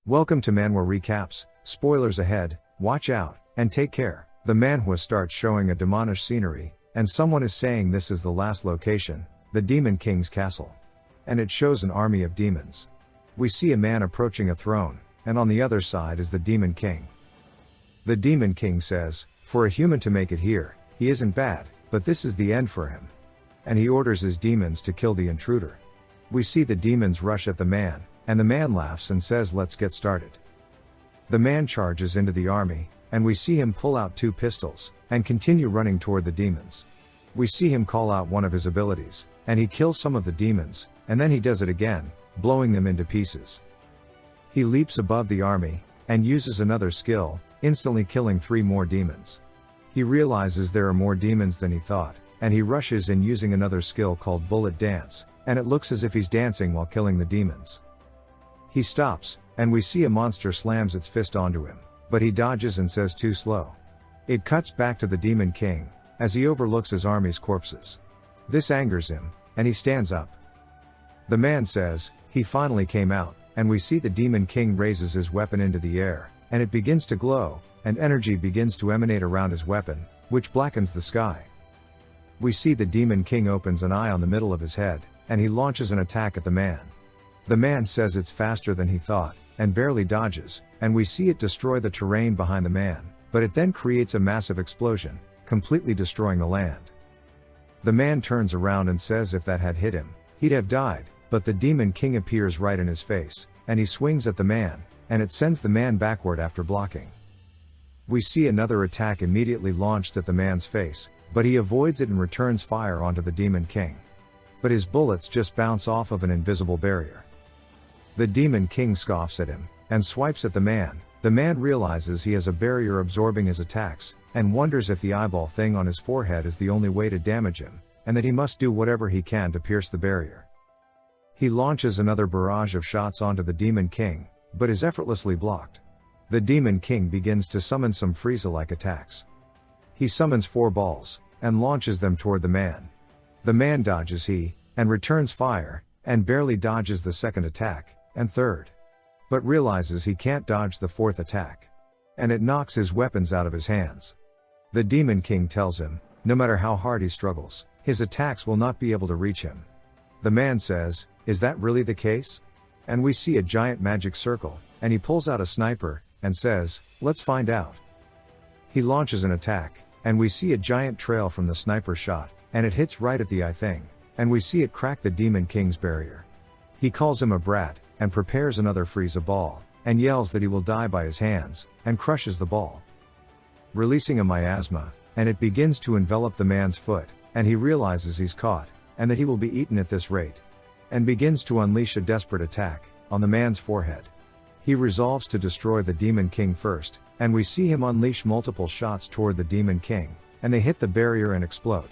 Welcome to Manhwa Recaps, spoilers ahead, watch out, and take care. The Manhwa starts showing a demonish scenery, and someone is saying this is the last location, the Demon King's castle. And it shows an army of demons. We see a man approaching a throne, and on the other side is the Demon King. The Demon King says, for a human to make it here, he isn't bad, but this is the end for him. And he orders his demons to kill the intruder. We see the demons rush at the man, and the man laughs and says let's get started. The man charges into the army, and we see him pull out 2 pistols, and continue running toward the demons. We see him call out one of his abilities, and he kills some of the demons, and then he does it again, blowing them into pieces. He leaps above the army, and uses another skill, instantly killing 3 more demons. He realizes there are more demons than he thought, and he rushes in using another skill called Bullet Dance, and it looks as if he's dancing while killing the demons. He stops, and we see a monster slams its fist onto him, but he dodges and says too slow. It cuts back to the Demon King, as he overlooks his army's corpses. This angers him, and he stands up. The man says, he finally came out, and we see the Demon King raises his weapon into the air, and it begins to glow, and energy begins to emanate around his weapon, which blackens the sky. We see the Demon King opens an eye on the middle of his head, and he launches an attack at the man. The man says it's faster than he thought, and barely dodges, and we see it destroy the terrain behind the man, but it then creates a massive explosion, completely destroying the land. The man turns around and says if that had hit him, he'd have died, but the Demon King appears right in his face, and he swings at the man, and it sends the man backward after blocking. We see another attack immediately launched at the man's face, but he avoids it and returns fire onto the Demon King. But his bullets just bounce off of an invisible barrier. The Demon King scoffs at him, and swipes at the man. The man realizes he has a barrier absorbing his attacks, and wonders if the eyeball thing on his forehead is the only way to damage him, and that he must do whatever he can to pierce the barrier. He launches another barrage of shots onto the Demon King, but is effortlessly blocked. The Demon King begins to summon some Frieza-like attacks. He summons 4 balls, and launches them toward the man. The man dodges and returns fire, and barely dodges the second attack, and third. But realizes he can't dodge the 4th attack. And it knocks his weapons out of his hands. The Demon King tells him, no matter how hard he struggles, his attacks will not be able to reach him. The man says, is that really the case? And we see a giant magic circle, and he pulls out a sniper, and says, let's find out. He launches an attack, and we see a giant trail from the sniper shot, and it hits right at the eye thing, and we see it crack the Demon King's barrier. He calls him a brat, and prepares another Frieza ball, and yells that he will die by his hands, and crushes the ball, releasing a miasma, and it begins to envelop the man's foot, and he realizes he's caught, and that he will be eaten at this rate, and begins to unleash a desperate attack on the man's forehead. He resolves to destroy the Demon King first, and we see him unleash multiple shots toward the Demon King, and they hit the barrier and explode.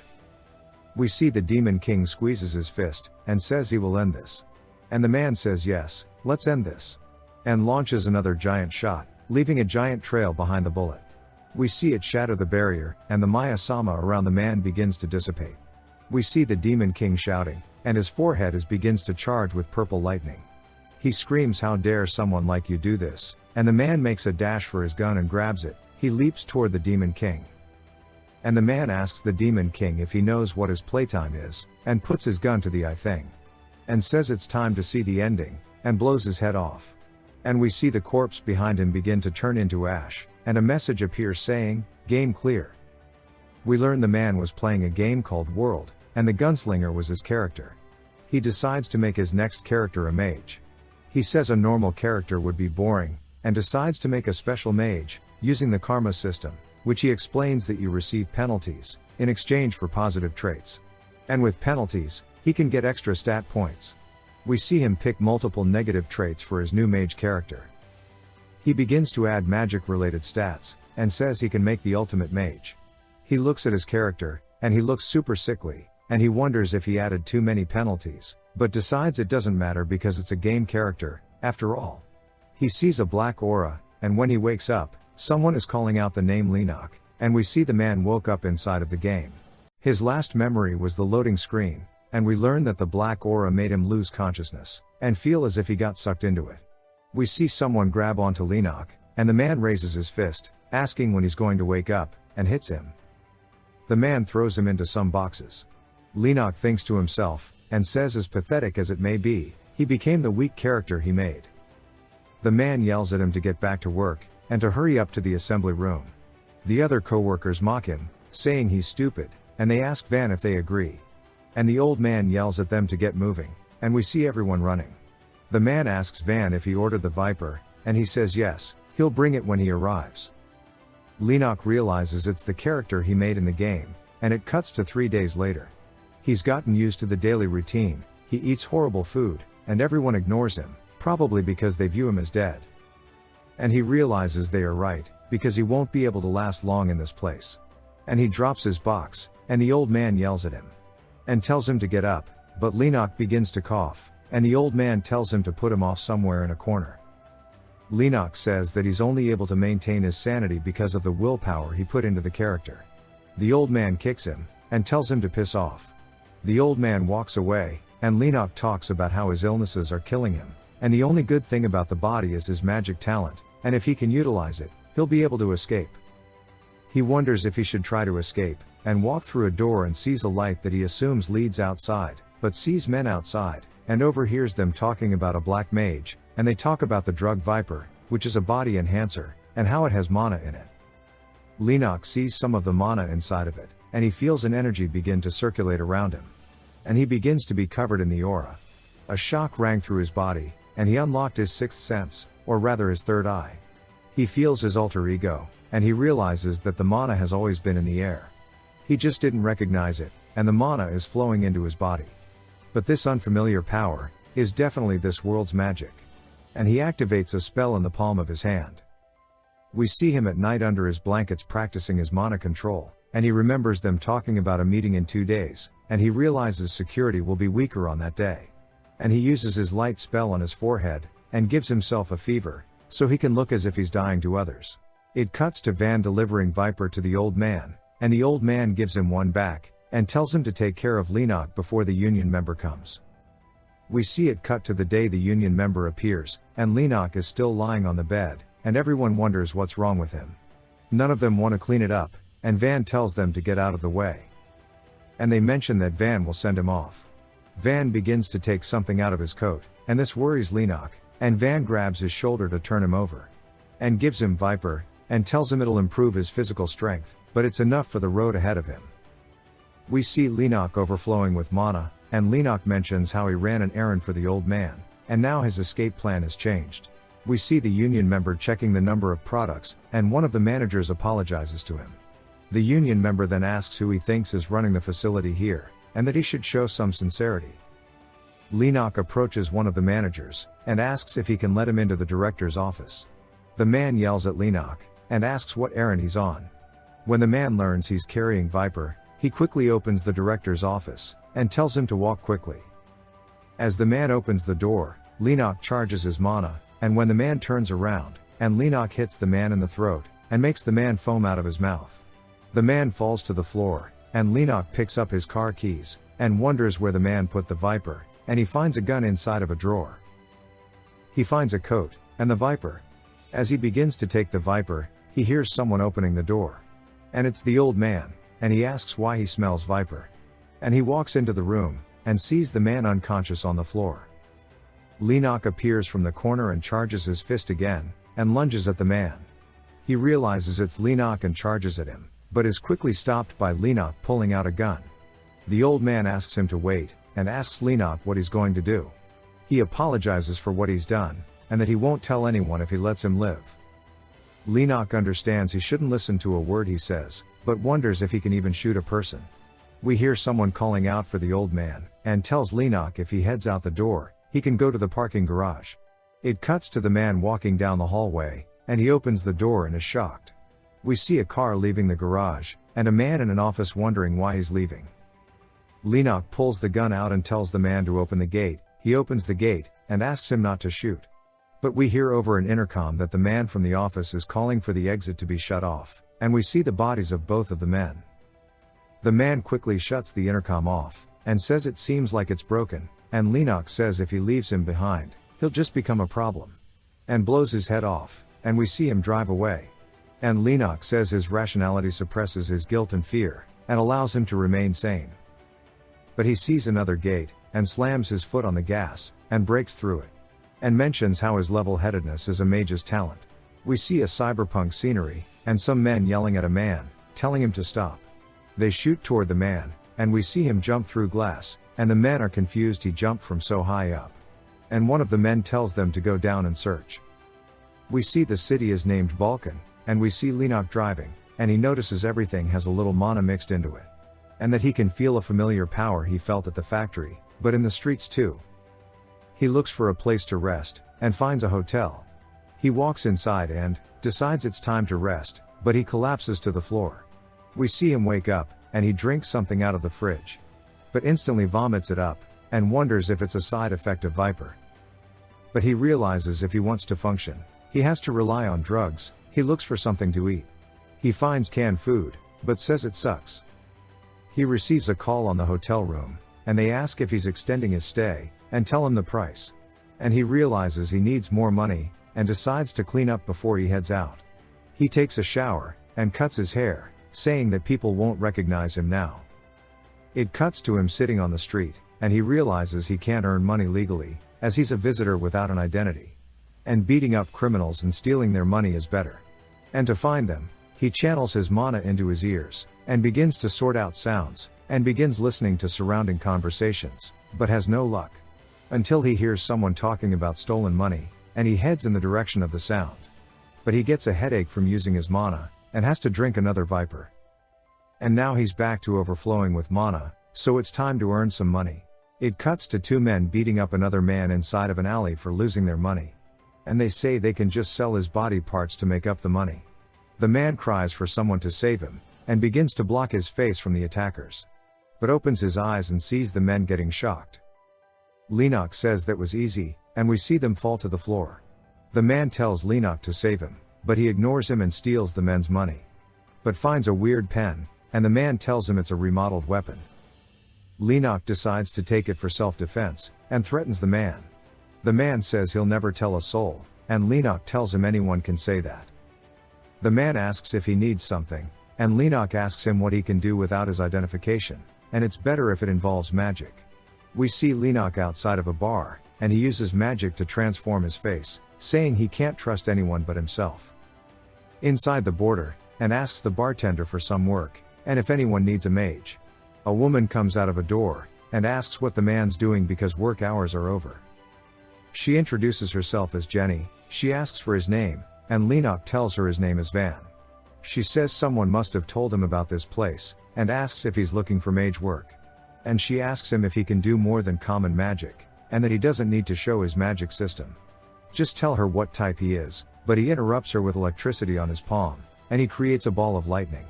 We see the Demon King squeezes his fist, and says he will end this. And the man says yes, let's end this. And launches another giant shot, leaving a giant trail behind the bullet. We see it shatter the barrier, and the miasma around the man begins to dissipate. We see the Demon King shouting, and his forehead begins to charge with purple lightning. He screams, how dare someone like you do this, and the man makes a dash for his gun and grabs it. He leaps toward the Demon King. And the man asks the Demon King if he knows what his playtime is, and puts his gun to the eye thing. And says it's time to see the ending, and blows his head off. And we see the corpse behind him begin to turn into ash, and a message appears saying, game clear. We learn the man was playing a game called World, and the gunslinger was his character. He decides to make his next character a mage. He says a normal character would be boring, and decides to make a special mage, using the karma system, which he explains that you receive penalties, in exchange for positive traits. And with penalties, he can get extra stat points. We see him pick multiple negative traits for his new mage character. He begins to add magic-related stats, and says he can make the ultimate mage. He looks at his character, and he looks super sickly, and he wonders if he added too many penalties, but decides it doesn't matter because it's a game character, after all. He sees a black aura, and when he wakes up, someone is calling out the name Lenok, and we see the man woke up inside of the game. His last memory was the loading screen, and we learn that the black aura made him lose consciousness, and feel as if he got sucked into it. We see someone grab onto Lennox, and the man raises his fist, asking when he's going to wake up, and hits him. The man throws him into some boxes. Lennox thinks to himself, and says, as pathetic as it may be, he became the weak character he made. The man yells at him to get back to work, and to hurry up to the assembly room. The other co-workers mock him, saying he's stupid, and they ask Van if they agree. And the old man yells at them to get moving, and we see everyone running. The man asks Van if he ordered the Viper, and he says yes, he'll bring it when he arrives. Lennox realizes it's the character he made in the game, and it cuts to 3 days later. He's gotten used to the daily routine, he eats horrible food, and everyone ignores him, probably because they view him as dead. And he realizes they are right, because he won't be able to last long in this place. And he drops his box, and the old man yells at him. And tells him to get up, but Lennox begins to cough, and the old man tells him to put him off somewhere in a corner. Lennox says that he's only able to maintain his sanity because of the willpower he put into the character. The old man kicks him, and tells him to piss off. The old man walks away, and Lennox talks about how his illnesses are killing him, and the only good thing about the body is his magic talent, and if he can utilize it, he'll be able to escape. He wonders if he should try to escape, and walk through a door and sees a light that he assumes leads outside, but sees men outside, and overhears them talking about a black mage, and they talk about the drug Viper, which is a body enhancer, and how it has mana in it. Lennox sees some of the mana inside of it, and he feels an energy begin to circulate around him. And he begins to be covered in the aura. A shock rang through his body, and he unlocked his sixth sense, or rather his third eye. He feels his alter ego, and he realizes that the mana has always been in the air. He just didn't recognize it, and the mana is flowing into his body. But this unfamiliar power is definitely this world's magic. And he activates a spell in the palm of his hand. We see him at night under his blankets practicing his mana control, and he remembers them talking about a meeting in 2 days, and he realizes security will be weaker on that day. And he uses his light spell on his forehead, and gives himself a fever, so he can look as if he's dying to others. It cuts to Van delivering Viper to the old man, and the old man gives him one back, and tells him to take care of Lennox before the union member comes. We see it cut to the day the union member appears, and Lennox is still lying on the bed, and everyone wonders what's wrong with him. None of them want to clean it up, and Van tells them to get out of the way. And they mention that Van will send him off. Van begins to take something out of his coat, and this worries Lennox, and Van grabs his shoulder to turn him over. And gives him Viper, and tells him it'll improve his physical strength, but it's enough for the road ahead of him. We see Lennox overflowing with mana, and Lennox mentions how he ran an errand for the old man, and now his escape plan has changed. We see the union member checking the number of products, and one of the managers apologizes to him. The union member then asks who he thinks is running the facility here, and that he should show some sincerity. Lennox approaches one of the managers, and asks if he can let him into the director's office. The man yells at Lennox, and asks what errand he's on. When the man learns he's carrying Viper, he quickly opens the director's office, and tells him to walk quickly. As the man opens the door, Lennox charges his mana, and when the man turns around, and Lennox hits the man in the throat, and makes the man foam out of his mouth. The man falls to the floor, and Lennox picks up his car keys, and wonders where the man put the Viper, and he finds a gun inside of a drawer. He finds a coat, and the Viper. As he begins to take the Viper, he hears someone opening the door. And it's the old man, and he asks why he smells Viper. And he walks into the room, and sees the man unconscious on the floor. Lennox appears from the corner and charges his fist again, and lunges at the man. He realizes it's Lennox and charges at him, but is quickly stopped by Lennox pulling out a gun. The old man asks him to wait, and asks Lennox what he's going to do. He apologizes for what he's done, and that he won't tell anyone if he lets him live. Lennox understands he shouldn't listen to a word he says, but wonders if he can even shoot a person. We hear someone calling out for the old man, and tells Lennox if he heads out the door, he can go to the parking garage. It cuts to the man walking down the hallway, and he opens the door and is shocked. We see a car leaving the garage, and a man in an office wondering why he's leaving. Lennox pulls the gun out and tells the man to open the gate. He opens the gate, and asks him not to shoot. But we hear over an intercom that the man from the office is calling for the exit to be shut off, and we see the bodies of both of the men. The man quickly shuts the intercom off, and says it seems like it's broken, and Lennox says if he leaves him behind, he'll just become a problem. and blows his head off, and we see him drive away. And Lennox says his rationality suppresses his guilt and fear, and allows him to remain sane. But he sees another gate, and slams his foot on the gas, and breaks through it. And mentions how his level-headedness is a mage's talent. We see a cyberpunk scenery, and some men yelling at a man, telling him to stop. They shoot toward the man, and we see him jump through glass, and the men are confused he jumped from so high up. And one of the men tells them to go down and search. We see the city is named Balkan, and we see Lennox driving, and he notices everything has a little mana mixed into it. And that he can feel a familiar power he felt at the factory, but in the streets too. He looks for a place to rest, and finds a hotel. He walks inside and decides it's time to rest, but he collapses to the floor. We see him wake up, and he drinks something out of the fridge. But instantly vomits it up, and wonders if it's a side effect of Viper. But he realizes if he wants to function, he has to rely on drugs. He looks for something to eat. He finds canned food, but says it sucks. He receives a call on the hotel room, and they ask if he's extending his stay, and tell him the price. And he realizes he needs more money, and decides to clean up before he heads out. He takes a shower, and cuts his hair, saying that people won't recognize him now. It cuts to him sitting on the street, and he realizes he can't earn money legally, as he's a visitor without an identity. And beating up criminals and stealing their money is better. And to find them, he channels his mana into his ears, and begins to sort out sounds, and begins listening to surrounding conversations, but has no luck. Until he hears someone talking about stolen money, and he heads in the direction of the sound. But he gets a headache from using his mana, and has to drink another Viper. And now he's back to overflowing with mana, so it's time to earn some money. It cuts to two men beating up another man inside of an alley for losing their money. And they say they can just sell his body parts to make up the money. The man cries for someone to save him, and begins to block his face from the attackers. But opens his eyes and sees the men getting shocked. Lennox says that was easy, and we see them fall to the floor. The man tells Lennox to save him, but he ignores him and steals the men's money. But finds a weird pen, and the man tells him it's a remodeled weapon. Lennox decides to take it for self-defense, and threatens the man. The man says he'll never tell a soul, and Lennox tells him anyone can say that. The man asks if he needs something, and Lennox asks him what he can do without his identification, and it's better if it involves magic. We see Lennox outside of a bar, and he uses magic to transform his face, saying he can't trust anyone but himself. Inside the border, and asks the bartender for some work, and if anyone needs a mage. A woman comes out of a door, and asks what the man's doing because work hours are over. She introduces herself as Jenny, she asks for his name, and Lennox tells her his name is Van. She says someone must have told him about this place, and asks if he's looking for mage work. And she asks him if he can do more than common magic, and that he doesn't need to show his magic system. Just tell her what type he is, but he interrupts her with electricity on his palm, and he creates a ball of lightning.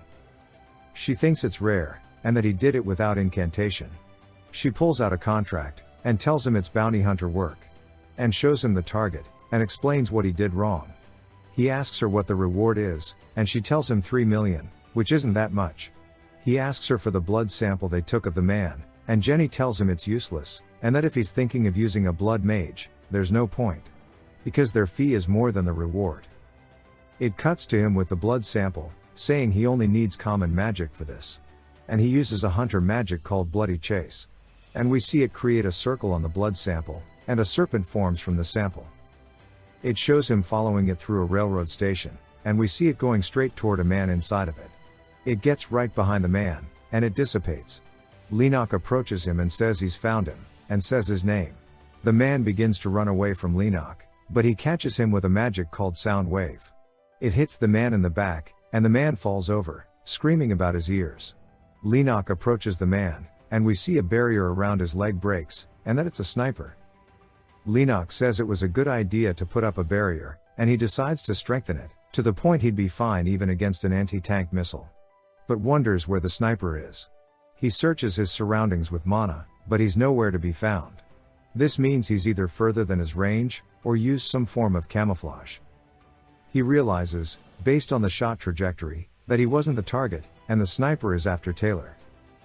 She thinks it's rare, and that he did it without incantation. She pulls out a contract, and tells him it's bounty hunter work. And shows him the target, and explains what he did wrong. He asks her what the reward is, and she tells him 3 million, which isn't that much. He asks her for the blood sample they took of the man, and Jenny tells him it's useless, and that if he's thinking of using a blood mage, there's no point. Because their fee is more than the reward. It cuts to him with the blood sample, saying he only needs common magic for this. And he uses a hunter magic called Bloody Chase. And we see it create a circle on the blood sample, and a serpent forms from the sample. It shows him following it through a railroad station, and we see it going straight toward a man inside of it. It gets right behind the man, and it dissipates. Lennox approaches him and says he's found him, and says his name. The man begins to run away from Lennox, but he catches him with a magic called Sound Wave. It hits the man in the back, and the man falls over, screaming about his ears. Lennox approaches the man, and we see a barrier around his leg breaks, and that it's a sniper. Lennox says it was a good idea to put up a barrier, and he decides to strengthen it, to the point he'd be fine even against an anti-tank missile. But wonders where the sniper is. He searches his surroundings with mana, but he's nowhere to be found. This means he's either further than his range, or used some form of camouflage. He realizes, based on the shot trajectory, that he wasn't the target, and the sniper is after Taylor.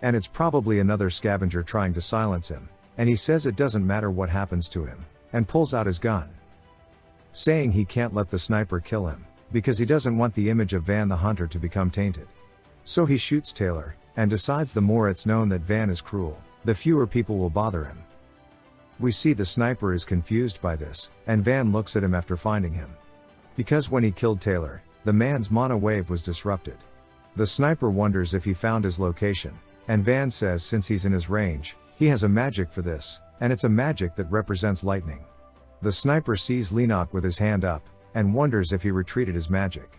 And it's probably another scavenger trying to silence him, and he says it doesn't matter what happens to him, and pulls out his gun. saying he can't let the sniper kill him, because he doesn't want the image of Van the Hunter to become tainted. So he shoots Taylor, and decides the more it's known that Van is cruel, the fewer people will bother him. We see the sniper is confused by this, and Van looks at him after finding him. Because when he killed Taylor, the man's mana wave was disrupted. The sniper wonders if he found his location, and Van says since he's in his range, he has a magic for this, and it's a magic that represents lightning. The sniper sees Lennox with his hand up, and wonders if he retreated his magic.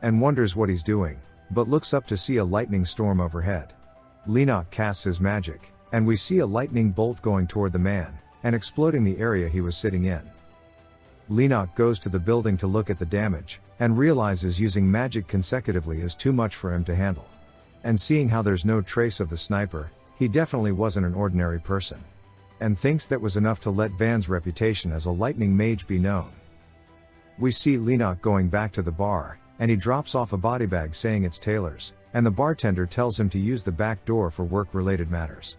And wonders what he's doing, but looks up to see a lightning storm overhead. Lennox casts his magic, and we see a lightning bolt going toward the man, and exploding the area he was sitting in. Lennox goes to the building to look at the damage, and realizes using magic consecutively is too much for him to handle. And seeing how there's no trace of the sniper, he definitely wasn't an ordinary person. And thinks that was enough to let Van's reputation as a lightning mage be known. We see Lennox going back to the bar, and he drops off a body bag saying it's Taylor's, and the bartender tells him to use the back door for work-related matters.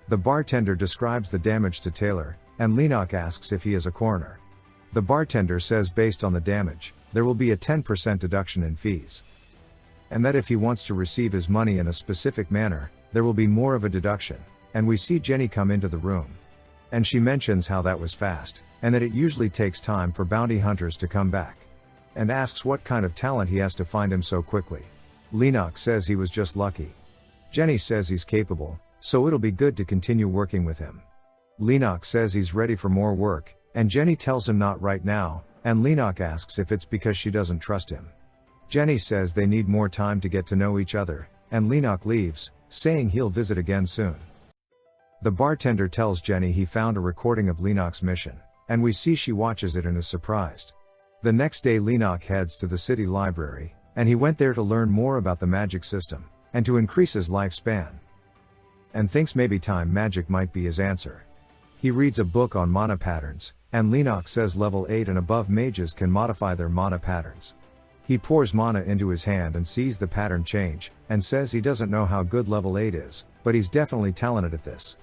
The bartender describes the damage to Taylor, and Lennox asks if he is a coroner. The bartender says based on the damage, there will be a 10% deduction in fees. And that if he wants to receive his money in a specific manner, there will be more of a deduction, and we see Jenny come into the room. And she mentions how that was fast, and that it usually takes time for bounty hunters to come back. And asks what kind of talent he has to find him so quickly. Lennox says he was just lucky. Jenny says he's capable, so it'll be good to continue working with him. Lennox says he's ready for more work, and Jenny tells him not right now, and Lennox asks if it's because she doesn't trust him. Jenny says they need more time to get to know each other, and Lennox leaves, saying he'll visit again soon. The bartender tells Jenny he found a recording of Lennox's mission, and we see she watches it and is surprised. The next day Lennox heads to the city library, and he went there to learn more about the magic system, and to increase his lifespan. And thinks maybe time magic might be his answer. He reads a book on mana patterns, and Lennox says level 8 and above mages can modify their mana patterns. He pours mana into his hand and sees the pattern change, and says he doesn't know how good level 8 is, but he's definitely talented at this.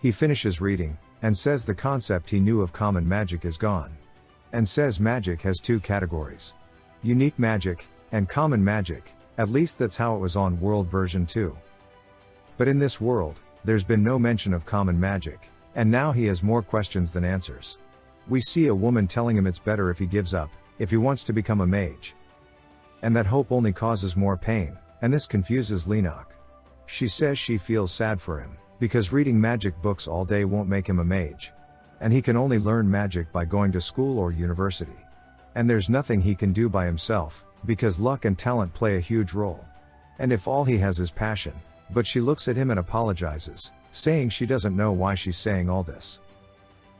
He finishes reading, and says the concept he knew of common magic is gone. And says magic has two categories. Unique magic, and common magic, at least that's how it was on World version 2. But in this world, there's been no mention of common magic, and now he has more questions than answers. We see a woman telling him it's better if he gives up, if he wants to become a mage. And that hope only causes more pain, and this confuses Lennox. She says she feels sad for him, because reading magic books all day won't make him a mage. And he can only learn magic by going to school or university. And there's nothing he can do by himself, because luck and talent play a huge role. And if all he has is passion, but she looks at him and apologizes, saying she doesn't know why she's saying all this.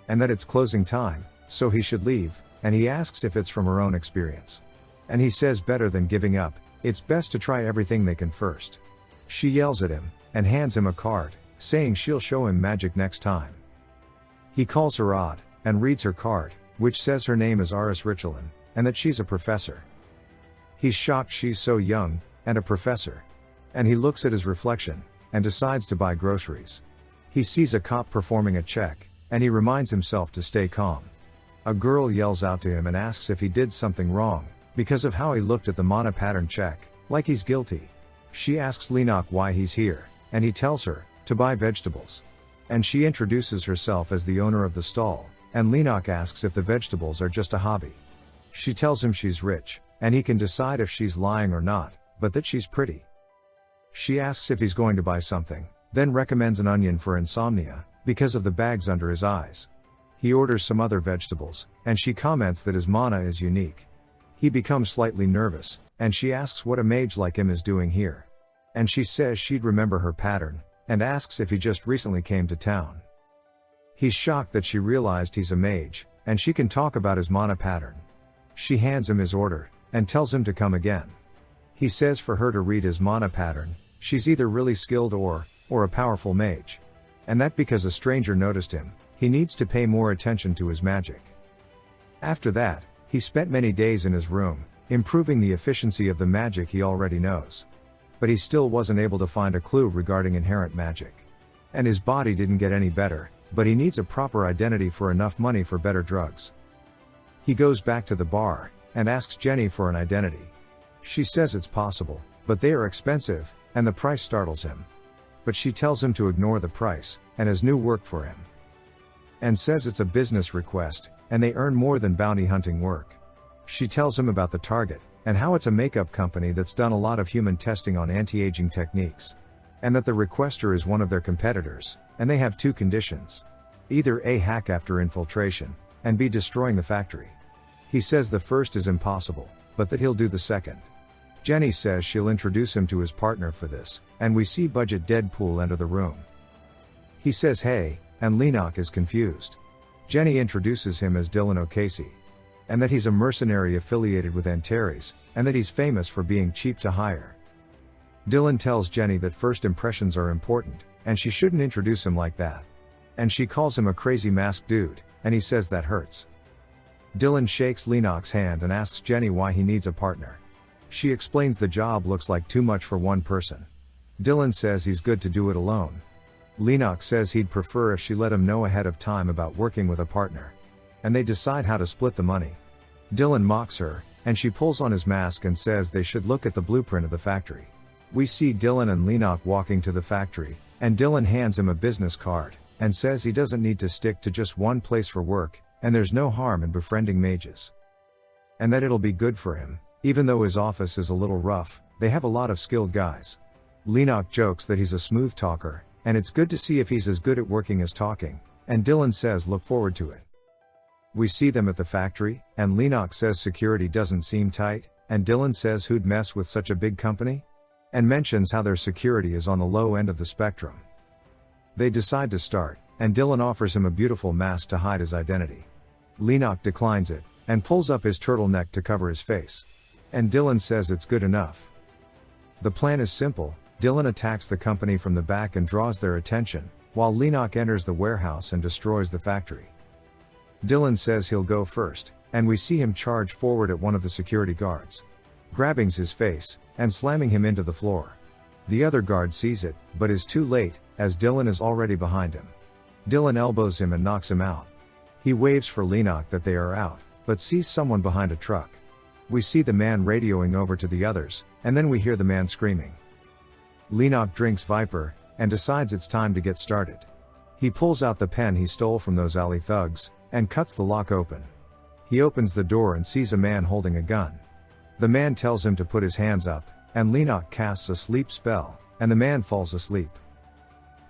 And that it's closing time, so he should leave, and he asks if it's from her own experience. And he says better than giving up, it's best to try everything they can first. She yells at him, and hands him a card, saying she'll show him magic next time. He calls her odd, and reads her card, which says her name is Aris Richelin, and that she's a professor. He's shocked she's so young, and a professor. And he looks at his reflection, and decides to buy groceries. He sees a cop performing a check, and he reminds himself to stay calm. A girl yells out to him and asks if he did something wrong, because of how he looked at the mana pattern check, like he's guilty. She asks Lennox why he's here, and he tells her, to buy vegetables. And she introduces herself as the owner of the stall, and Lennox asks if the vegetables are just a hobby. She tells him she's rich, and he can decide if she's lying or not, but that she's pretty. She asks if he's going to buy something, then recommends an onion for insomnia, because of the bags under his eyes. He orders some other vegetables, and she comments that his mana is unique. He becomes slightly nervous, and she asks what a mage like him is doing here. And she says she'd remember her pattern, and asks if he just recently came to town. He's shocked that she realized he's a mage, and she can talk about his mana pattern. She hands him his order, and tells him to come again. He says for her to read his mana pattern, she's either really skilled or a powerful mage. And that because a stranger noticed him, he needs to pay more attention to his magic. After that, he spent many days in his room, improving the efficiency of the magic he already knows. But he still wasn't able to find a clue regarding inherent magic. And his body didn't get any better, but he needs a proper identity for enough money for better drugs. He goes back to the bar, and asks Jenny for an identity. She says it's possible, but they are expensive, and the price startles him. But she tells him to ignore the price, and has new work for him. And says it's a business request, and they earn more than bounty hunting work. She tells him about the target, and how it's a makeup company that's done a lot of human testing on anti-aging techniques. And that the requester is one of their competitors, and they have two conditions. Either A, hack after infiltration, and B, destroying the factory. He says the first is impossible, but that he'll do the second. Jenny says she'll introduce him to his partner for this, and we see Budget Deadpool enter the room. He says hey, and Lennox is confused. Jenny introduces him as Dylan O'Casey. And that he's a mercenary affiliated with Antares, and that he's famous for being cheap to hire. Dylan tells Jenny that first impressions are important, and she shouldn't introduce him like that. And she calls him a crazy masked dude, and he says that hurts. Dylan shakes Lennox's hand and asks Jenny why he needs a partner. She explains the job looks like too much for one person. Dylan says he's good to do it alone. Lennox says he'd prefer if she let him know ahead of time about working with a partner. And they decide how to split the money. Dylan mocks her, and she pulls on his mask and says they should look at the blueprint of the factory. We see Dylan and Lennox walking to the factory, and Dylan hands him a business card, and says he doesn't need to stick to just one place for work, and there's no harm in befriending mages. And that it'll be good for him, even though his office is a little rough, they have a lot of skilled guys. Lennox jokes that he's a smooth talker, and it's good to see if he's as good at working as talking, and Dylan says look forward to it. We see them at the factory, and Lennox says security doesn't seem tight, and Dylan says who'd mess with such a big company? And mentions how their security is on the low end of the spectrum. They decide to start, and Dylan offers him a beautiful mask to hide his identity. Lennox declines it, and pulls up his turtleneck to cover his face. And Dylan says it's good enough. The plan is simple. Dylan attacks the company from the back and draws their attention, while Lennox enters the warehouse and destroys the factory. Dylan says he'll go first, and we see him charge forward at one of the security guards, grabbing his face, and slamming him into the floor. The other guard sees it, but is too late, as Dylan is already behind him. Dylan elbows him and knocks him out. He waves for Lennox that they are out, but sees someone behind a truck. We see the man radioing over to the others, and then we hear the man screaming. Lennox drinks Viper, and decides it's time to get started. He pulls out the pen he stole from those alley thugs, and cuts the lock open. He opens the door and sees a man holding a gun. The man tells him to put his hands up, and Lennox casts a sleep spell, and the man falls asleep.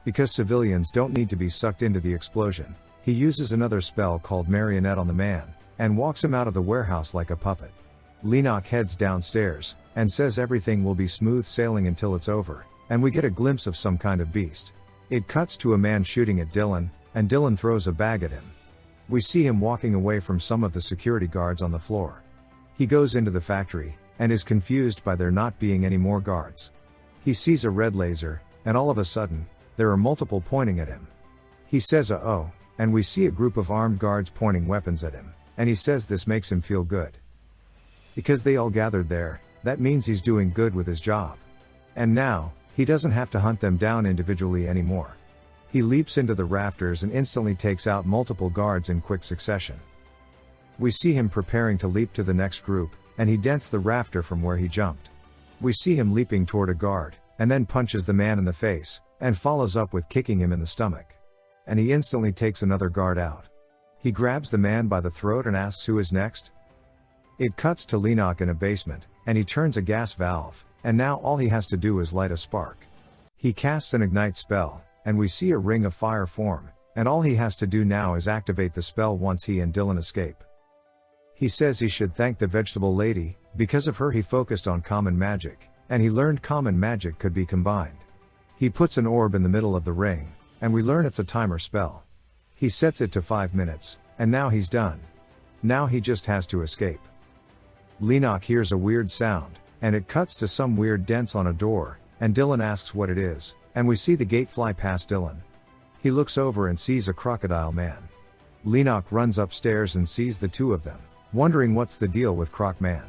Because civilians don't need to be sucked into the explosion, he uses another spell called Marionette on the man, and walks him out of the warehouse like a puppet. Lennox heads downstairs, and says everything will be smooth sailing until it's over, and we get a glimpse of some kind of beast. It cuts to a man shooting at Dylan, and Dylan throws a bag at him. We see him walking away from some of the security guards on the floor. He goes into the factory, and is confused by there not being any more guards. He sees a red laser, and all of a sudden, there are multiple pointing at him. He says uh-oh, and we see a group of armed guards pointing weapons at him, and he says this makes him feel good. Because they all gathered there, that means he's doing good with his job. And now, he doesn't have to hunt them down individually anymore. He leaps into the rafters and instantly takes out multiple guards in quick succession. We see him preparing to leap to the next group, and he dents the rafter from where he jumped. We see him leaping toward a guard, and then punches the man in the face, and follows up with kicking him in the stomach. And he instantly takes another guard out. He grabs the man by the throat and asks who is next. It cuts to Lennox in a basement, and he turns a gas valve, and now all he has to do is light a spark. He casts an ignite spell, and we see a ring of fire form, and all he has to do now is activate the spell once he and Dylan escape. He says he should thank the vegetable lady, because of her he focused on common magic, and he learned common magic could be combined. He puts an orb in the middle of the ring, and we learn it's a timer spell. He sets it to 5 minutes, and now he's done. Now he just has to escape. Lennox hears a weird sound, and it cuts to some weird dents on a door, and Dylan asks what it is, and we see the gate fly past Dylan. He looks over and sees a crocodile man. Lennox runs upstairs and sees the two of them, wondering what's the deal with Croc Man.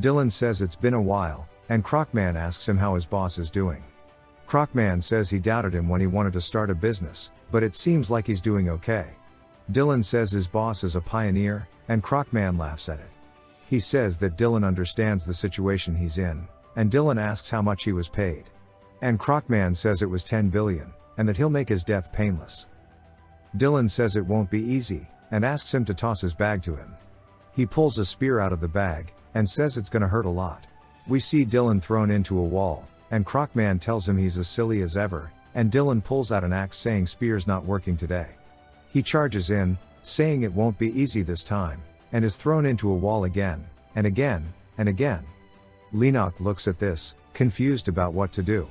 Dylan says it's been a while, and Croc Man asks him how his boss is doing. Croc Man says he doubted him when he wanted to start a business, but it seems like he's doing okay. Dylan says his boss is a pioneer, and Croconas laughs at it. He says that Dylan understands the situation he's in, and Dylan asks how much he was paid. And Croconas says it was 10 billion, and that he'll make his death painless. Dylan says it won't be easy, and asks him to toss his bag to him. He pulls a spear out of the bag, and says it's gonna hurt a lot. We see Dylan thrown into a wall, and Croconas tells him he's as silly as ever, and Dylan pulls out an axe saying spear's not working today. He charges in, saying it won't be easy this time, and is thrown into a wall again, and again, and again. Lennox looks at this, confused about what to do.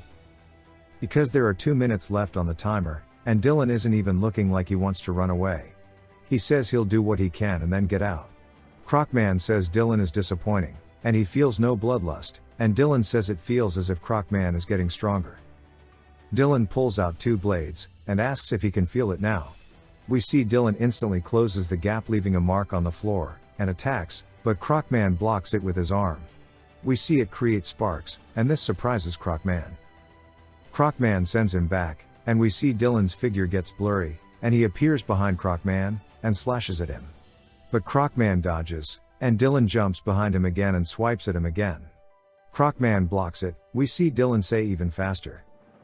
Because there are 2 minutes left on the timer, and Dylan isn't even looking like he wants to run away. He says he'll do what he can and then get out. Croconas says Dylan is disappointing, and he feels no bloodlust, and Dylan says it feels as if Croconas is getting stronger. Dylan pulls out 2 blades, and asks if he can feel it now. We see Dylan instantly closes the gap leaving a mark on the floor, and attacks, but Croconas blocks it with his arm. We see it create sparks, and this surprises Croconas. Croconas sends him back, and we see Dylan's figure gets blurry, and he appears behind Croconas, and slashes at him. But Croconas dodges, and Dylan jumps behind him again and swipes at him again. Croconas blocks it, we see Dylan say even faster.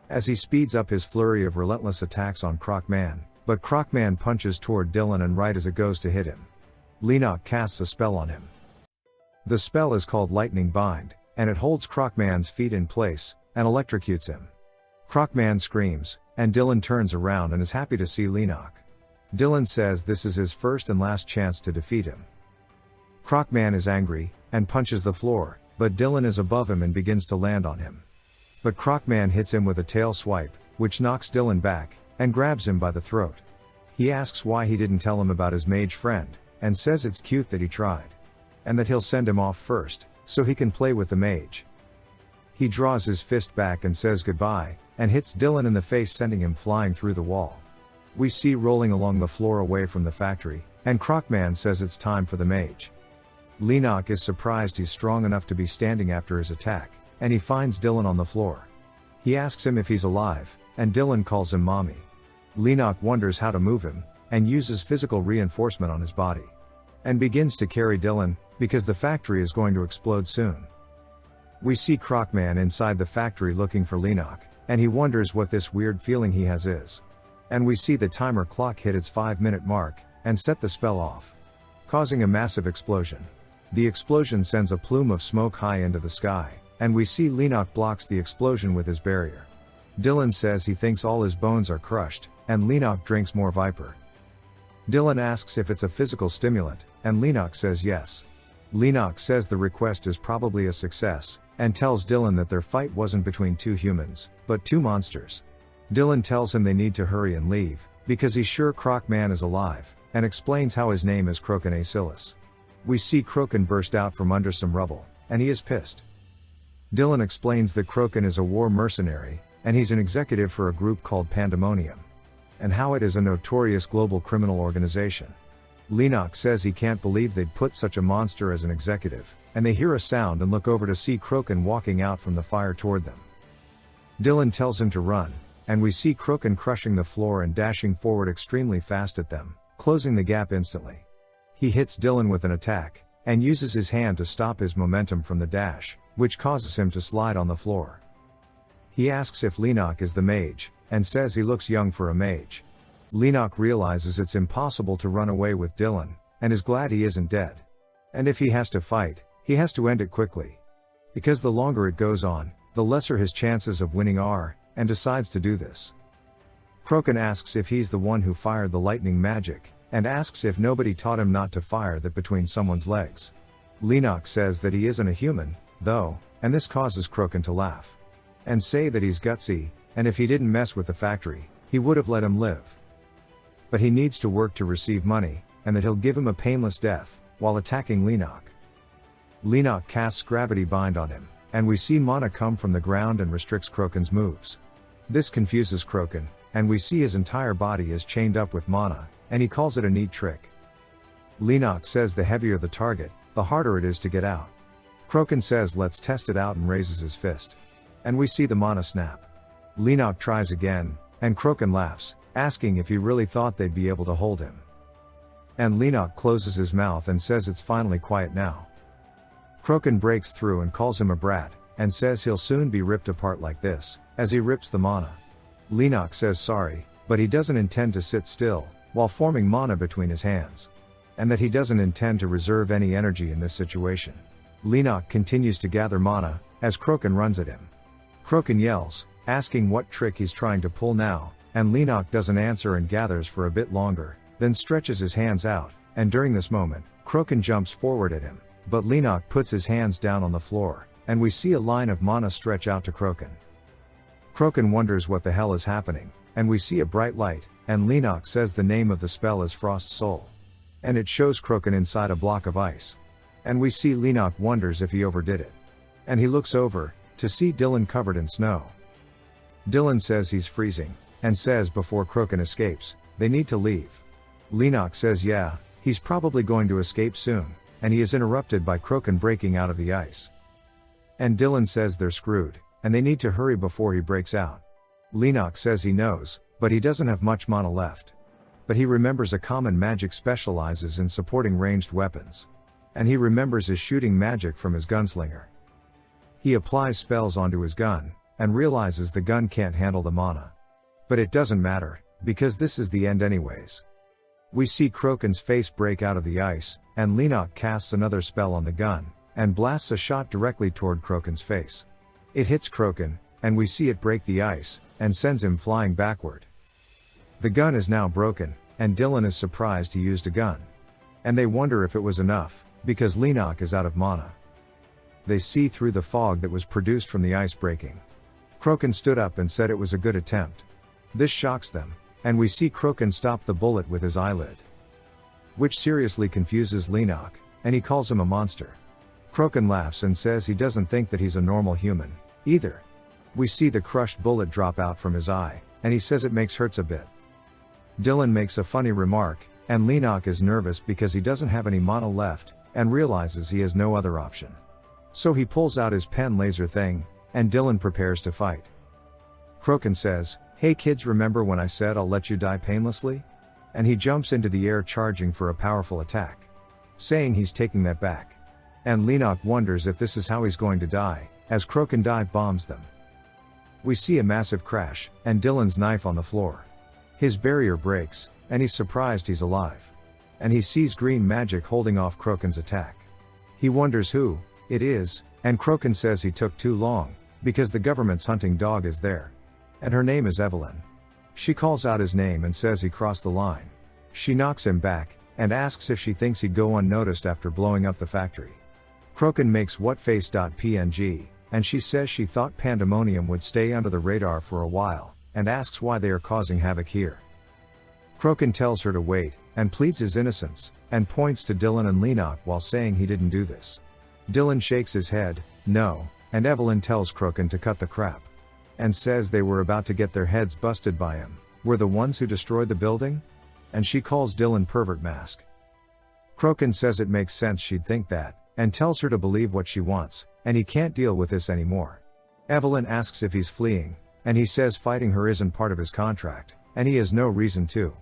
As he speeds up his flurry of relentless attacks on Croconas, but Croconas punches toward Dylan and right as it goes to hit him. Lennox casts a spell on him. The spell is called Lightning Bind, and it holds Croconas' feet in place, and electrocutes him. Croconas screams, and Dylan turns around and is happy to see Lennox. Dylan says this is his first and last chance to defeat him. Croconas is angry, and punches the floor, but Dylan is above him and begins to land on him. But Croconas hits him with a tail swipe, which knocks Dylan back, and grabs him by the throat. He asks why he didn't tell him about his mage friend, and says it's cute that he tried. And that he'll send him off first, so he can play with the mage. He draws his fist back and says goodbye, and hits Dylan in the face sending him flying through the wall. We see rolling along the floor away from the factory, and Croconas says it's time for the mage. Lennox is surprised he's strong enough to be standing after his attack, and he finds Dylan on the floor. He asks him if he's alive, and Dylan calls him mommy. Lennox wonders how to move him, and uses physical reinforcement on his body. And begins to carry Dylan, because the factory is going to explode soon. We see Croconas inside the factory looking for Lennox, and he wonders what this weird feeling he has is. And we see the timer clock hit its 5-minute mark, and set the spell off, causing a massive explosion. The explosion sends a plume of smoke high into the sky, and we see Lennox blocks the explosion with his barrier. Dylan says he thinks all his bones are crushed, and Lennox drinks more Viper. Dylan asks if it's a physical stimulant, and Lennox says yes. Lennox says the request is probably a success, and tells Dylan that their fight wasn't between 2 humans, but 2 monsters. Dylan tells him they need to hurry and leave, because he's sure Croconas is alive, and explains how his name is Croconas. We see Croconas burst out from under some rubble, and he is pissed. Dylan explains that Croconas is a war mercenary, and he's an executive for a group called Pandemonium, and how it is a notorious global criminal organization. Lennox says he can't believe they'd put such a monster as an executive, and they hear a sound and look over to see Croconas walking out from the fire toward them. Dylan tells him to run, and we see Croconas crushing the floor and dashing forward extremely fast at them, closing the gap instantly. He hits Dylan with an attack, and uses his hand to stop his momentum from the dash, which causes him to slide on the floor. He asks if Lennox is the mage, and says he looks young for a mage. Lennox realizes it's impossible to run away with Dylan, and is glad he isn't dead. And if he has to fight, he has to end it quickly. Because the longer it goes on, the lesser his chances of winning are, and decides to do this. Croconas asks if he's the one who fired the lightning magic, and asks if nobody taught him not to fire that between someone's legs. Lennox says that he isn't a human, though, and this causes Croconas to laugh. And say that he's gutsy, and if he didn't mess with the factory, he would have let him live. But he needs to work to receive money, and that he'll give him a painless death, while attacking Lennox. Lennox casts gravity bind on him, and we see mana come from the ground and restricts Croconas' moves. This confuses Croconas, and we see his entire body is chained up with mana, and he calls it a neat trick. Lennox says the heavier the target, the harder it is to get out. Croconas says let's test it out and raises his fist. And we see the mana snap. Lennox tries again, and Croconas laughs, asking if he really thought they'd be able to hold him. And Lennox closes his mouth and says it's finally quiet now. Croconas breaks through and calls him a brat, and says he'll soon be ripped apart like this, as he rips the mana. Lennox says sorry, but he doesn't intend to sit still, while forming mana between his hands. And that he doesn't intend to reserve any energy in this situation. Lennox continues to gather mana, as Croconas runs at him. Croconas yells, asking what trick he's trying to pull now, and Lennox doesn't answer and gathers for a bit longer, then stretches his hands out, and during this moment, Croconas jumps forward at him, but Lennox puts his hands down on the floor, and we see a line of mana stretch out to Croconas. Croconas wonders what the hell is happening, and we see a bright light, and Lennox says the name of the spell is Frost Soul. And it shows Croconas inside a block of ice. And we see Lennox wonders if he overdid it. And he looks over, to see Dylan covered in snow. Dylan says he's freezing, and says before Croconas escapes, they need to leave. Lennox says yeah, he's probably going to escape soon, and he is interrupted by Croconas breaking out of the ice. And Dylan says they're screwed, and they need to hurry before he breaks out. Lennox says he knows, but he doesn't have much mana left. But he remembers a common magic specializes in supporting ranged weapons. And he remembers his shooting magic from his gunslinger. He applies spells onto his gun, and realizes the gun can't handle the mana. But it doesn't matter, because this is the end anyways. We see Croconas' face break out of the ice, and Lennox casts another spell on the gun, and blasts a shot directly toward Croconas' face. It hits Croconas, and we see it break the ice, and sends him flying backward. The gun is now broken, and Dylan is surprised he used a gun. And they wonder if it was enough, because Lennox is out of mana. They see through the fog that was produced from the ice breaking. Croconas stood up and said it was a good attempt. This shocks them, and we see Croconas stop the bullet with his eyelid. Which seriously confuses Lennox, and he calls him a monster. Croconas laughs and says he doesn't think that he's a normal human, either. We see the crushed bullet drop out from his eye, and he says it hurts a bit. Dylan makes a funny remark, and Lennox is nervous because he doesn't have any mana left, and realizes he has no other option. So he pulls out his pen laser thing, and Dylan prepares to fight. Croconas says, "Hey kids, remember when I said I'll let you die painlessly?" And he jumps into the air charging for a powerful attack. Saying he's taking that back. And Lennox wonders if this is how he's going to die, as Croconas dive bombs them. We see a massive crash, and Dylan's knife on the floor. His barrier breaks, and he's surprised he's alive. And he sees green magic holding off Croconas' attack. He wonders who it is, and Croconas says he took too long, because the government's hunting dog is there. And her name is Evelyn. She calls out his name and says he crossed the line. She knocks him back, and asks if she thinks he'd go unnoticed after blowing up the factory. Croconas makes what face.png, and she says she thought pandemonium would stay under the radar for a while, and asks why they are causing havoc here. Croconas tells her to wait, and pleads his innocence, and points to Dylan and Lennox while saying he didn't do this. Dylan shakes his head, no, and Evelyn tells Croconas to cut the crap. And says they were about to get their heads busted by him, were the ones who destroyed the building? And she calls Dylan pervert mask. Croconas says it makes sense she'd think that, and tells her to believe what she wants, and he can't deal with this anymore. Evelyn asks if he's fleeing, and he says fighting her isn't part of his contract, and he has no reason to.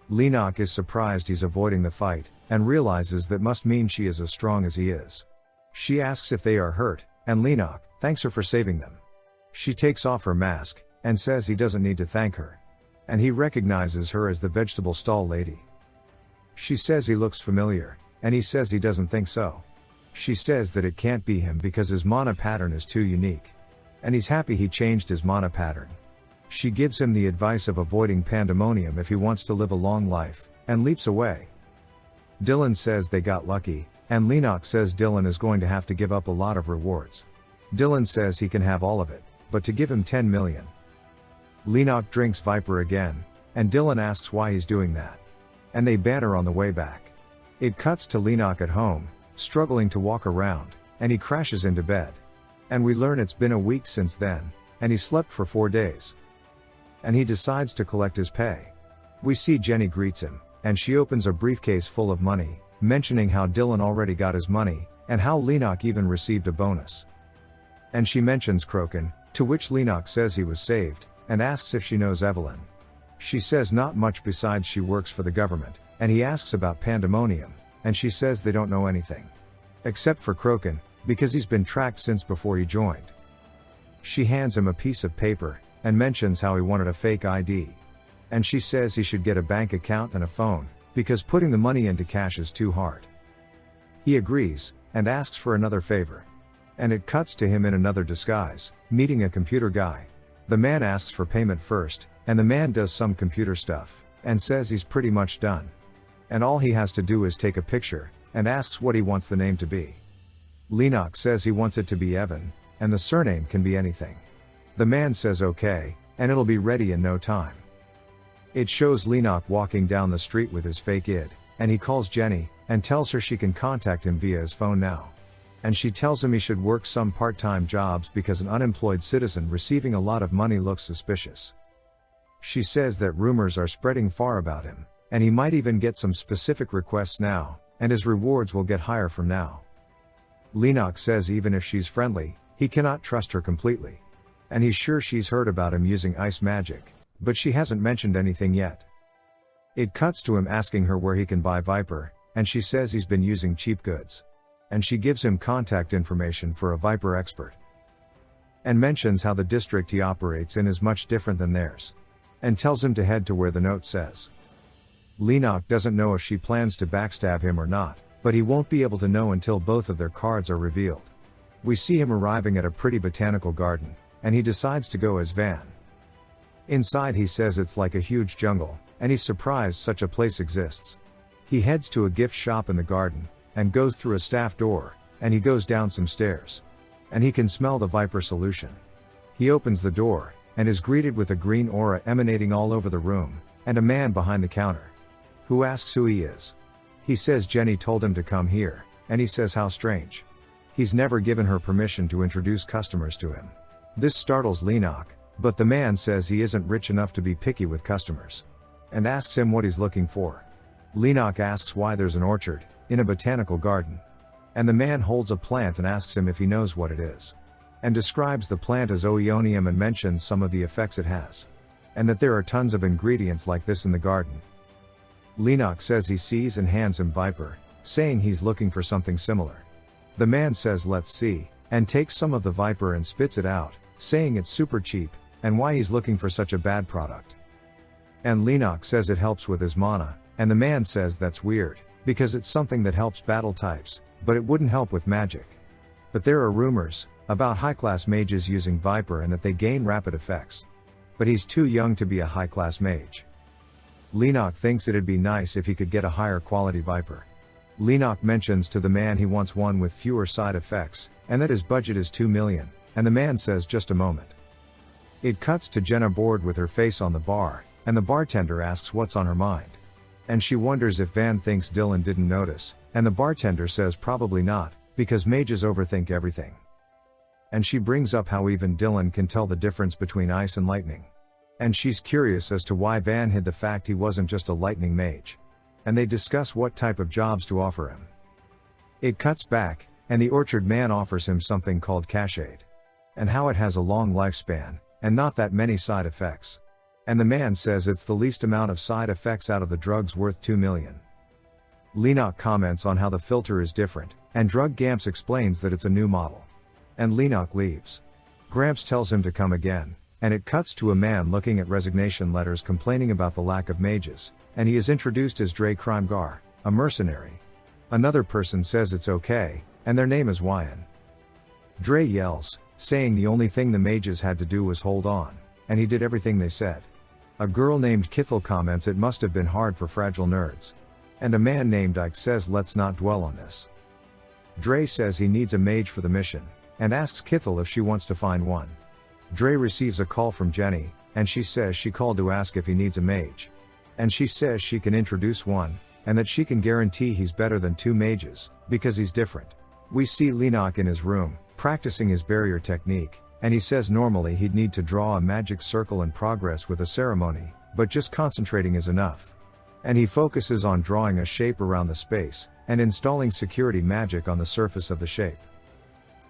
Lennox is surprised he's avoiding the fight, and realizes that must mean she is as strong as he is. She asks if they are hurt, and Lennox thanks her for saving them. She takes off her mask, and says he doesn't need to thank her. And he recognizes her as the vegetable stall lady. She says he looks familiar, and he says he doesn't think so. She says that it can't be him because his mana pattern is too unique. And he's happy he changed his mana pattern. She gives him the advice of avoiding pandemonium if he wants to live a long life, and leaps away. Dylan says they got lucky, and Lennox says Dylan is going to have to give up a lot of rewards. Dylan says he can have all of it, but to give him 10 million. Lennox drinks Viper again, and Dylan asks why he's doing that. And they banter on the way back. It cuts to Lennox at home, struggling to walk around, and he crashes into bed. And we learn it's been a week since then, and he slept for 4 days. And he decides to collect his pay. We see Jenny greets him, and she opens a briefcase full of money, mentioning how Dylan already got his money, and how Lennox even received a bonus. And she mentions Croconas, to which Lennox says he was saved, and asks if she knows Evelyn. She says not much besides she works for the government, and he asks about Pandemonium, and she says they don't know anything. Except for Croconas, because he's been tracked since before he joined. She hands him a piece of paper, and mentions how he wanted a fake ID. And she says he should get a bank account and a phone, because putting the money into cash is too hard. He agrees, and asks for another favor. And it cuts to him in another disguise, meeting a computer guy. The man asks for payment first, and the man does some computer stuff, and says he's pretty much done. And all he has to do is take a picture, and asks what he wants the name to be. Lennox says he wants it to be Evan, and the surname can be anything. The man says okay, and it'll be ready in no time. It shows Lennox walking down the street with his fake id, and he calls Jenny, and tells her she can contact him via his phone now. And she tells him he should work some part-time jobs because an unemployed citizen receiving a lot of money looks suspicious. She says that rumors are spreading far about him, and he might even get some specific requests now, and his rewards will get higher from now. Lennox says even if she's friendly, he cannot trust her completely. And he's sure she's heard about him using ice magic, but she hasn't mentioned anything yet. It cuts to him asking her where he can buy Viper, and she says he's been using cheap goods. And she gives him contact information for a Viper expert. And mentions how the district he operates in is much different than theirs. And tells him to head to where the note says. Lennox doesn't know if she plans to backstab him or not, but he won't be able to know until both of their cards are revealed. We see him arriving at a pretty botanical garden, and he decides to go as Van. Inside he says it's like a huge jungle, and he's surprised such a place exists. He heads to a gift shop in the garden, and goes through a staff door, and he goes down some stairs. And he can smell the Viper solution. He opens the door, and is greeted with a green aura emanating all over the room, and a man behind the counter, who asks who he is. He says Jenny told him to come here, and he says how strange. He's never given her permission to introduce customers to him. This startles Lennox, but the man says he isn't rich enough to be picky with customers, and asks him what he's looking for. Lennox asks why there's an orchard in a botanical garden. And the man holds a plant and asks him if he knows what it is. And describes the plant as oeonium and mentions some of the effects it has. And that there are tons of ingredients like this in the garden. Lennox says he sees and hands him Viper, saying he's looking for something similar. The man says let's see, and takes some of the Viper and spits it out, saying it's super cheap, and why he's looking for such a bad product. And Lennox says it helps with his mana, and the man says that's weird, because it's something that helps battle types, but it wouldn't help with magic. But there are rumors about high-class mages using Viper and that they gain rapid effects. But he's too young to be a high-class mage. Lennox thinks it'd be nice if he could get a higher quality Viper. Lennox mentions to the man he wants one with fewer side effects, and that his budget is 2 million, and the man says just a moment. It cuts to Jenna bored with her face on the bar, and the bartender asks what's on her mind. And she wonders if Van thinks Dylan didn't notice, and the bartender says probably not, because mages overthink everything. And she brings up how even Dylan can tell the difference between ice and lightning. And she's curious as to why Van hid the fact he wasn't just a lightning mage. And they discuss what type of jobs to offer him. It cuts back, and the orchard man offers him something called Cashade. And how it has a long lifespan, and not that many side effects. And the man says it's the least amount of side effects out of the drugs worth 2 million. Lennox comments on how the filter is different, and Drug Gamps explains that it's a new model. And Lennox leaves. Gramps tells him to come again, and it cuts to a man looking at resignation letters complaining about the lack of mages, and he is introduced as Dre Crimegar, a mercenary. Another person says it's okay, and their name is Wyan. Dre yells, saying the only thing the mages had to do was hold on, and he did everything they said. A girl named Kithel comments it must have been hard for fragile nerds. And a man named Ike says let's not dwell on this. Dre says he needs a mage for the mission, and asks Kithel if she wants to find one. Dre receives a call from Jenny, and she says she called to ask if he needs a mage. And she says she can introduce one, and that she can guarantee he's better than 2 mages, because he's different. We see Lennox in his room, practicing his barrier technique, and he says normally he'd need to draw a magic circle and progress with a ceremony, but just concentrating is enough. And he focuses on drawing a shape around the space, and installing security magic on the surface of the shape.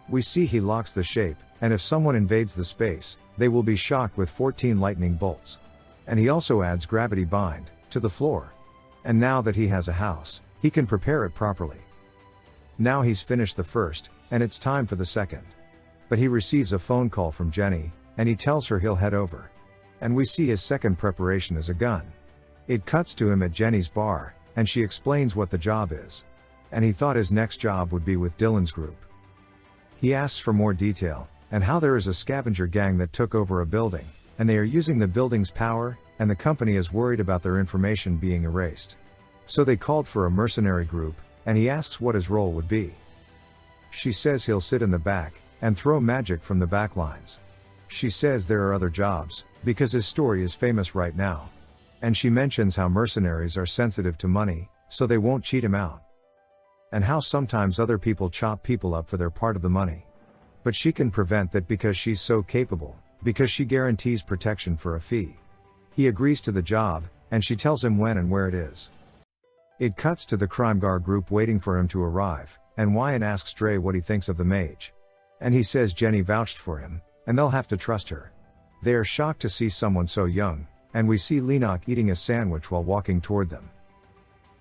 We see he locks the shape, and if someone invades the space, they will be shocked with 14 lightning bolts. And he also adds gravity bind to the floor. And now that he has a house, he can prepare it properly. Now he's finished the first, and it's time for the second. But he receives a phone call from Jenny, and he tells her he'll head over. And we see his second preparation as a gun. It cuts to him at Jenny's bar, and she explains what the job is. And he thought his next job would be with Dylan's group. He asks for more detail, and how there is a scavenger gang that took over a building, and they are using the building's power, and the company is worried about their information being erased. So they called for a mercenary group, and he asks what his role would be. She says he'll sit in the back, and throw magic from the back lines. She says there are other jobs, because his story is famous right now. And she mentions how mercenaries are sensitive to money, so they won't cheat him out. And how sometimes other people chop people up for their part of the money. But she can prevent that because she's so capable, because she guarantees protection for a fee. He agrees to the job, and she tells him when and where it is. It cuts to the crime guard group waiting for him to arrive, and Wyan asks Dre what he thinks of the mage. And he says Jenny vouched for him, and they'll have to trust her. They are shocked to see someone so young, and we see Lennox eating a sandwich while walking toward them.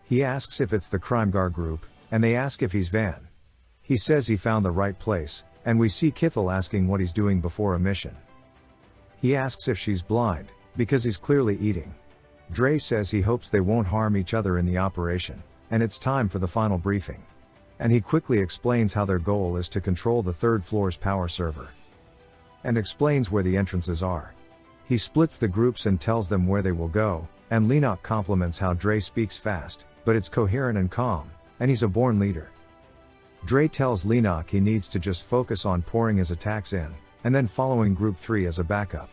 He asks if it's the crime guard group, and they ask if he's Van. He says he found the right place, and we see Kithel asking what he's doing before a mission. He asks if she's blind, because he's clearly eating. Dre says he hopes they won't harm each other in the operation, and it's time for the final briefing. And he quickly explains how their goal is to control the third floor's power server. And explains where the entrances are. He splits the groups and tells them where they will go, and Lennox compliments how Dre speaks fast, but it's coherent and calm, and he's a born leader. Dre tells Lennox he needs to just focus on pouring his attacks in, and then following Group 3 as a backup.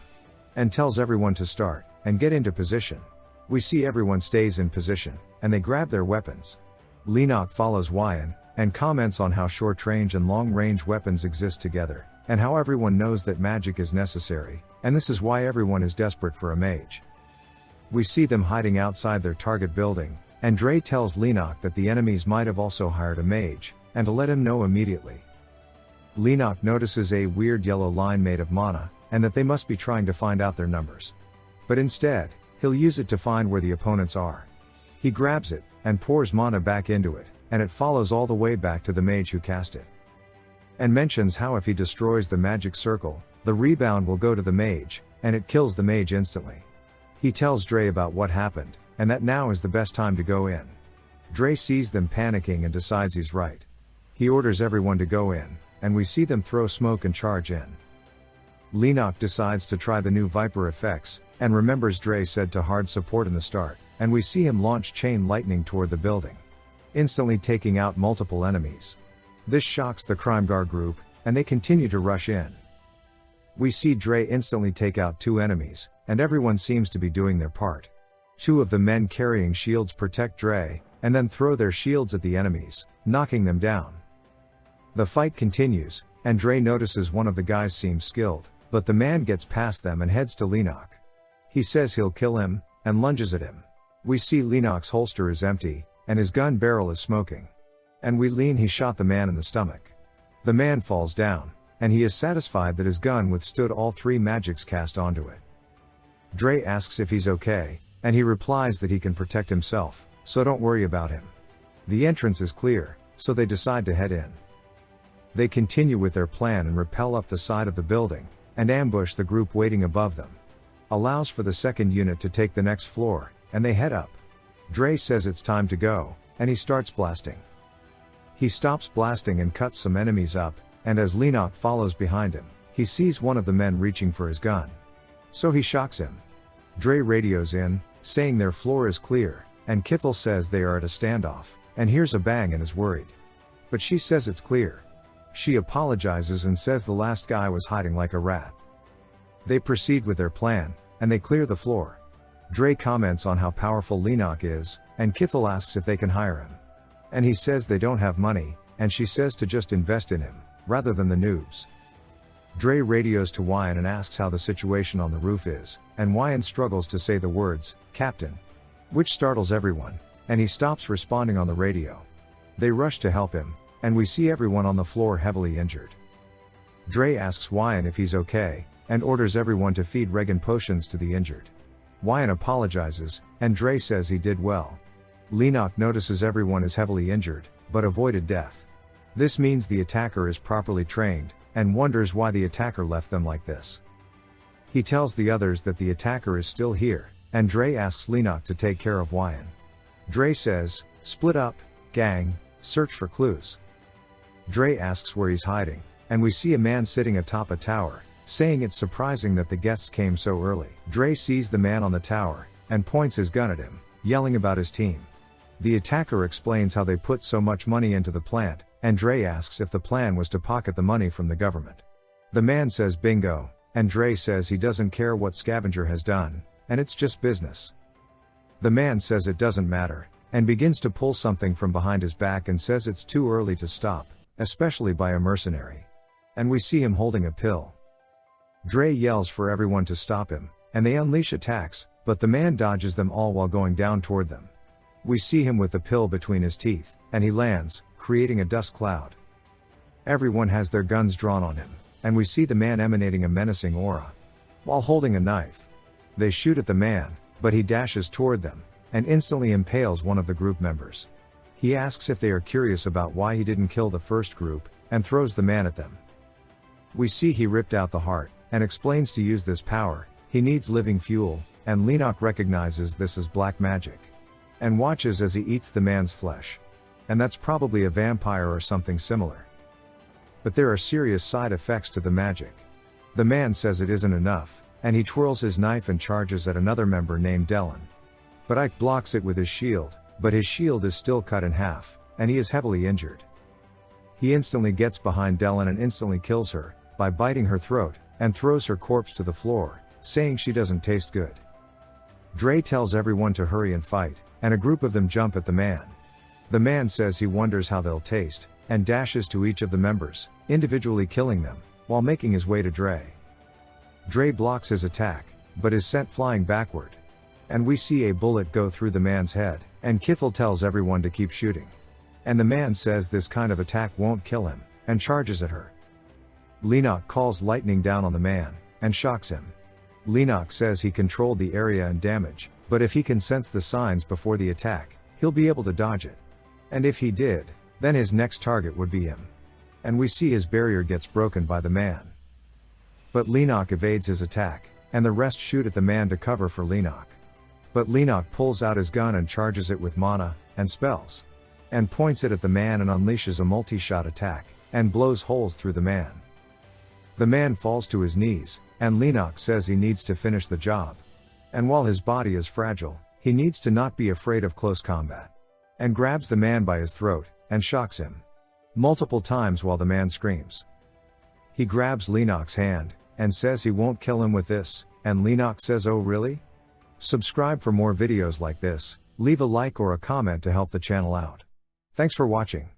And tells everyone to start, and get into position. We see everyone stays in position, and they grab their weapons. Lennox follows Wyan, and comments on how short-range and long-range weapons exist together, and how everyone knows that magic is necessary, and this is why everyone is desperate for a mage. We see them hiding outside their target building, and Dre tells Lennox that the enemies might have also hired a mage, and to let him know immediately. Lennox notices a weird yellow line made of mana, and that they must be trying to find out their numbers. But instead, he'll use it to find where the opponents are. He grabs it, and pours mana back into it, and it follows all the way back to the mage who cast it. And mentions how if he destroys the magic circle, the rebound will go to the mage, and it kills the mage instantly. He tells Dre about what happened, and that now is the best time to go in. Dre sees them panicking and decides he's right. He orders everyone to go in, and we see them throw smoke and charge in. Lennox decides to try the new Viper effects, and remembers Dre said to hard support in the start, and we see him launch chain lightning toward the building, instantly taking out multiple enemies. This shocks the crime guard group, and they continue to rush in. We see Dre instantly take out 2 enemies, and everyone seems to be doing their part. 2 of the men carrying shields protect Dre, and then throw their shields at the enemies, knocking them down. The fight continues, and Dre notices one of the guys seems skilled, but the man gets past them and heads to Lennox. He says he'll kill him, and lunges at him. We see Lennox's holster is empty, and his gun barrel is smoking. And we lean he shot the man in the stomach. The man falls down, and he is satisfied that his gun withstood all 3 magics cast onto it. Dre asks if he's okay, and he replies that he can protect himself, so don't worry about him. The entrance is clear, so they decide to head in. They continue with their plan and rappel up the side of the building, and ambush the group waiting above them. Allows for the second unit to take the next floor, and they head up. Dre says it's time to go, and he starts blasting. He stops blasting and cuts some enemies up, and as Lennox follows behind him, he sees one of the men reaching for his gun. So he shocks him. Dre radios in, saying their floor is clear, and Kithel says they are at a standoff, and hears a bang and is worried. But she says it's clear. She apologizes and says the last guy was hiding like a rat. They proceed with their plan, and they clear the floor. Dre comments on how powerful Lennox is, and Kithel asks if they can hire him. And he says they don't have money, and she says to just invest in him, rather than the noobs. Dre radios to Wyan and asks how the situation on the roof is, and Wyan struggles to say the words, "Captain," which startles everyone, and he stops responding on the radio. They rush to help him, and we see everyone on the floor heavily injured. Dre asks Wyan if he's okay, and orders everyone to feed Regan potions to the injured. Wyan apologizes, and Dre says he did well. Lenok notices everyone is heavily injured, but avoided death. This means the attacker is properly trained, and wonders why the attacker left them like this. He tells the others that the attacker is still here, and Dre asks Lenok to take care of Wyan. Dre says, "Split up, gang, search for clues." Dre asks where he's hiding, and we see a man sitting atop a tower, saying it's surprising that the guests came so early. Dre sees the man on the tower, and points his gun at him, yelling about his team. The attacker explains how they put so much money into the plant, and Dre asks if the plan was to pocket the money from the government. The man says bingo, and Dre says he doesn't care what Scavenger has done, and it's just business. The man says it doesn't matter, and begins to pull something from behind his back and says it's too early to stop, especially by a mercenary. And we see him holding a pill. Dre yells for everyone to stop him, and they unleash attacks, but the man dodges them all while going down toward them. We see him with the pill between his teeth, and he lands, creating a dust cloud. Everyone has their guns drawn on him, and we see the man emanating a menacing aura, while holding a knife. They shoot at the man, but he dashes toward them, and instantly impales one of the group members. He asks if they are curious about why he didn't kill the first group, and throws the man at them. We see he ripped out the heart, and explains to use this power, he needs living fuel, and Lenok recognizes this as black magic, and watches as he eats the man's flesh. And that's probably a vampire or something similar. But there are serious side effects to the magic. The man says it isn't enough, and he twirls his knife and charges at another member named Dylan. But Ike blocks it with his shield, but his shield is still cut in half, and he is heavily injured. He instantly gets behind Dylan and instantly kills her, by biting her throat, and throws her corpse to the floor, saying she doesn't taste good. Dre tells everyone to hurry and fight, and a group of them jump at the man. The man says he wonders how they'll taste, and dashes to each of the members, individually killing them, while making his way to Dre. Dre blocks his attack, but is sent flying backward. And we see a bullet go through the man's head, and Kithel tells everyone to keep shooting. And the man says this kind of attack won't kill him, and charges at her. Lenok calls lightning down on the man, and shocks him. Lenok says he controlled the area and damage, but if he can sense the signs before the attack, he'll be able to dodge it. And if he did, then his next target would be him. And we see his barrier gets broken by the man. But Lenok evades his attack, and the rest shoot at the man to cover for Lenok. But Lenok pulls out his gun and charges it with mana, and spells. And points it at the man and unleashes a multi-shot attack, and blows holes through the man. The man falls to his knees, and Lenok says he needs to finish the job. And while his body is fragile, he needs to not be afraid of close combat. And grabs the man by his throat, and shocks him multiple times while the man screams. He grabs Lenok's hand, and says he won't kill him with this, and Lenok says, "Oh really?" Subscribe for more videos like this, leave a like or a comment to help the channel out. Thanks for watching.